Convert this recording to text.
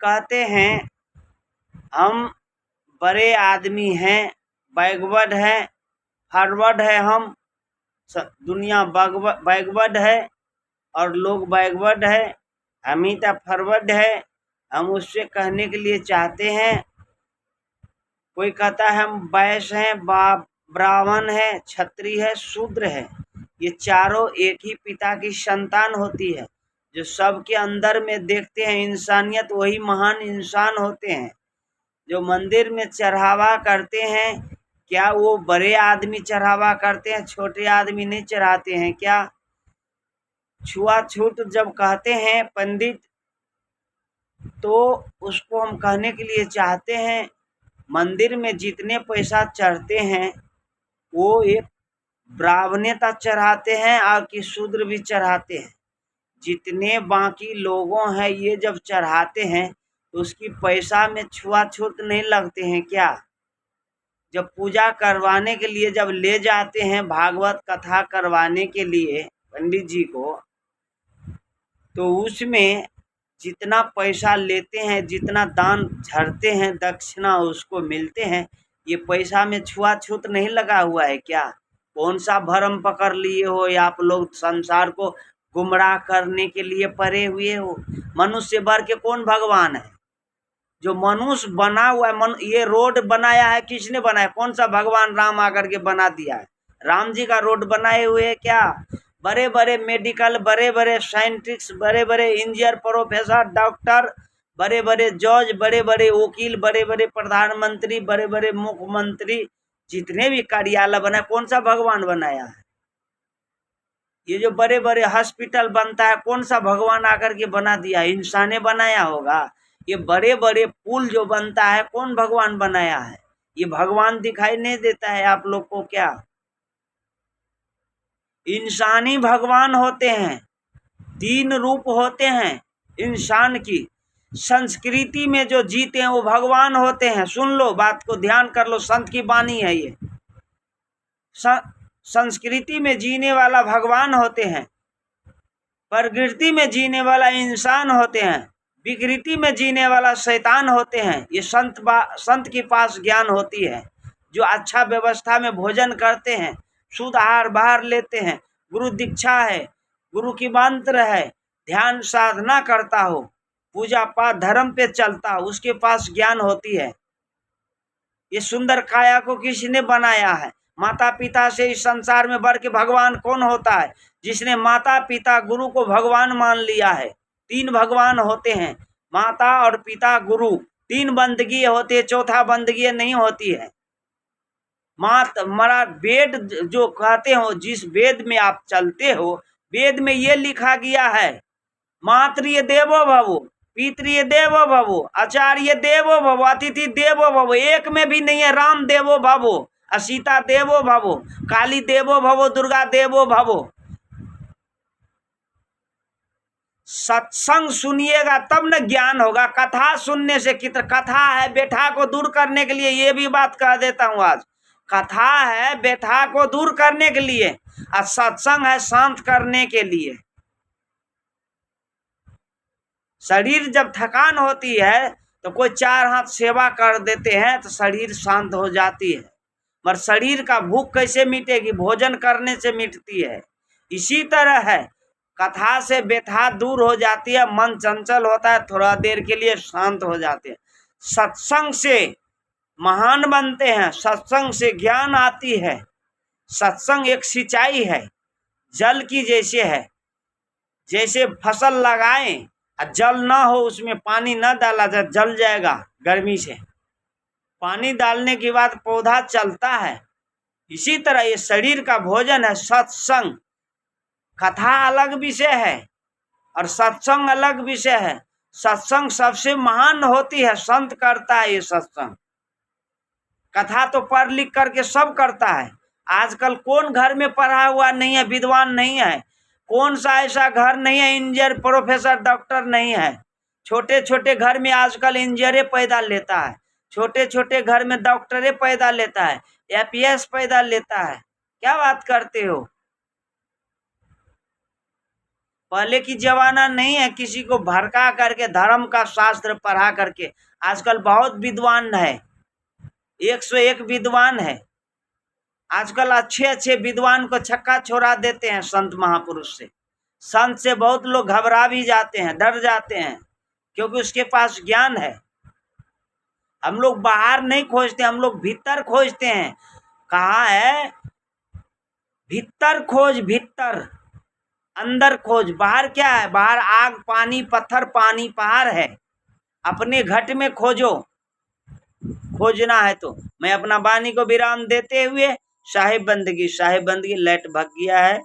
कहते हैं हम बड़े आदमी हैं, बैकवर्ड है, फॉरवर्ड है, हम दुनिया बैकवर्ड है और लोग बैकवर्ड है, हम ही तो फॉरवर्ड है। हम उससे कहने के लिए चाहते हैं, कोई कहता है हम वैश्य हैं, ब्राह्मण है, क्षत्रिय है, शूद्र है, ये चारों एक ही पिता की संतान होती है। जो सबके अंदर में देखते हैं इंसानियत, वही महान इंसान होते हैं। जो मंदिर में चढ़ावा करते हैं, क्या वो बड़े आदमी चढ़ावा करते हैं, छोटे आदमी नहीं चढ़ाते हैं क्या? छुआछूत जब कहते हैं पंडित, तो उसको हम कहने के लिए चाहते हैं, मंदिर में जितने पैसा चढ़ते हैं वो एक ब्राह्मणता चढ़ाते हैं और कि शूद्र भी चढ़ाते हैं। जितने बाकी लोगों हैं ये जब चढ़ाते हैं तो उसकी पैसा में छुआछूत नहीं लगते हैं क्या? जब पूजा करवाने के लिए जब ले जाते हैं भागवत कथा करवाने के लिए पंडित जी को, तो उसमें जितना पैसा लेते हैं, जितना दान झरते हैं, दक्षिणा उसको मिलते हैं, ये पैसा में छुआछूत नहीं लगा हुआ है क्या? कौन सा भरम पकड़ लिए हो या आप लोग संसार को गुमराह करने के लिए पड़े हुए हो? मनुष्य बढ़ के कौन भगवान है? जो मनुष्य बना हुआ है, ये रोड बनाया है किसने बनाया? कौन सा भगवान राम आकर के बना दिया है? राम जी का रोड बनाए हुए है क्या? बड़े बड़े मेडिकल, बड़े बड़े साइंटिस्ट, बड़े बड़े इंजीनियर, प्रोफेसर, डॉक्टर, बड़े बड़े जज, बड़े बड़े वकील, बड़े बड़े प्रधानमंत्री, बड़े बड़े मुख्यमंत्री, जितने भी कार्यालय बनाए, कौन सा भगवान बनाया है? ये जो बड़े बड़े हॉस्पिटल बनता है, कौन सा भगवान आकर के बना दिया? इंसाने बनाया होगा। ये बड़े बड़े पुल जो बनता है, कौन भगवान बनाया है? ये भगवान दिखाई नहीं देता है आप लोग को क्या? इंसानी भगवान होते हैं, 3 रूप होते हैं इंसान की। संस्कृति में जो जीते हैं वो भगवान होते हैं। सुन लो, बात को ध्यान कर लो, संत की वाणी है ये। संस्कृति में जीने वाला भगवान होते हैं, प्रकृति में जीने वाला इंसान होते हैं, विकृति में जीने वाला शैतान होते हैं। ये संत के पास ज्ञान होती है। जो अच्छा व्यवस्था में भोजन करते हैं, शुद्ध आहार बाहर लेते हैं, गुरु दीक्षा है, गुरु की मंत्र है, ध्यान साधना करता हो, पूजा पाठ धर्म पे चलता हो, उसके पास ज्ञान होती है। ये सुंदर काया को किसने बनाया है? माता पिता से इस संसार में बढ़ के भगवान कौन होता है? जिसने माता पिता गुरु को भगवान मान लिया है। 3 भगवान होते हैं, माता और पिता गुरु। 3 बंदगी होती है, चौथा बंदगी नहीं होती है। मरा वेद जो कहते हो, जिस वेद में आप चलते हो, वेद में ये लिखा गया है, मातृ देवो भवो, पितृ देवो भवो, आचार्य देवो भवो, अतिथि देवो भवो। एक में भी नहीं है राम देवो भवो, सीता देवो भवो, काली देवो भवो, दुर्गा देवो भवो। सत्संग सुनिएगा तब न ज्ञान होगा। कथा सुनने से कितना कथा है व्यथा को दूर करने के लिए, ये भी बात कह देता हूँ आज। कथा है व्यथा को दूर करने के लिए और सत्संग है शांत करने के लिए। शरीर जब थकान होती है तो कोई 4 हाथ सेवा कर देते हैं तो शरीर शांत हो जाती है। मगर शरीर का भूख कैसे मिटेगी? भोजन करने से मिटती है। इसी तरह है, कथा से व्यथा दूर हो जाती है, मन चंचल होता है, थोड़ा देर के लिए शांत हो जाते हैं। सत्संग से महान बनते हैं, सत्संग से ज्ञान आती है। सत्संग एक सिंचाई है, जल की जैसे है। जैसे फसल लगाएं और जल ना हो, उसमें पानी ना डाला जाए, जल जाएगा गर्मी से। पानी डालने के बाद पौधा चलता है। इसी तरह ये शरीर का भोजन है सत्संग। कथा अलग विषय है और सत्संग अलग विषय है। सत्संग सबसे महान होती है, संत करता है ये सत्संग। कथा तो पढ़ लिख करके सब करता है। आजकल कौन घर में पढ़ा हुआ नहीं है, विद्वान नहीं है? कौन सा ऐसा घर नहीं है इंजीनियर, प्रोफेसर, डॉक्टर नहीं है? छोटे छोटे घर में आजकल इंजीनियर पैदा लेता है, छोटे छोटे घर में डॉक्टरे पैदा लेता है, APS पैदा लेता है। क्या बात करते हो? पहले की जमाना नहीं है किसी को भड़का करके धर्म का शास्त्र पढ़ा करके। आजकल बहुत विद्वान है, 101 विद्वान है। आजकल अच्छे अच्छे विद्वान को छक्का छोड़ा देते हैं संत महापुरुष से। संत से बहुत लोग घबरा भी जाते हैं, डर जाते हैं, क्योंकि उसके पास ज्ञान है। हम लोग बाहर नहीं खोजते, हम लोग भीतर खोजते हैं। कहाँ है? भीतर खोज, भीतर, अंदर खोज। बाहर क्या है? बाहर आग, पानी, पत्थर, पानी, पहाड़ है। अपने घट में खोजो, खोजना है तो। मैं अपना वाणी को विराम देते हुए साहिब बंदगी लाइट भग गया है।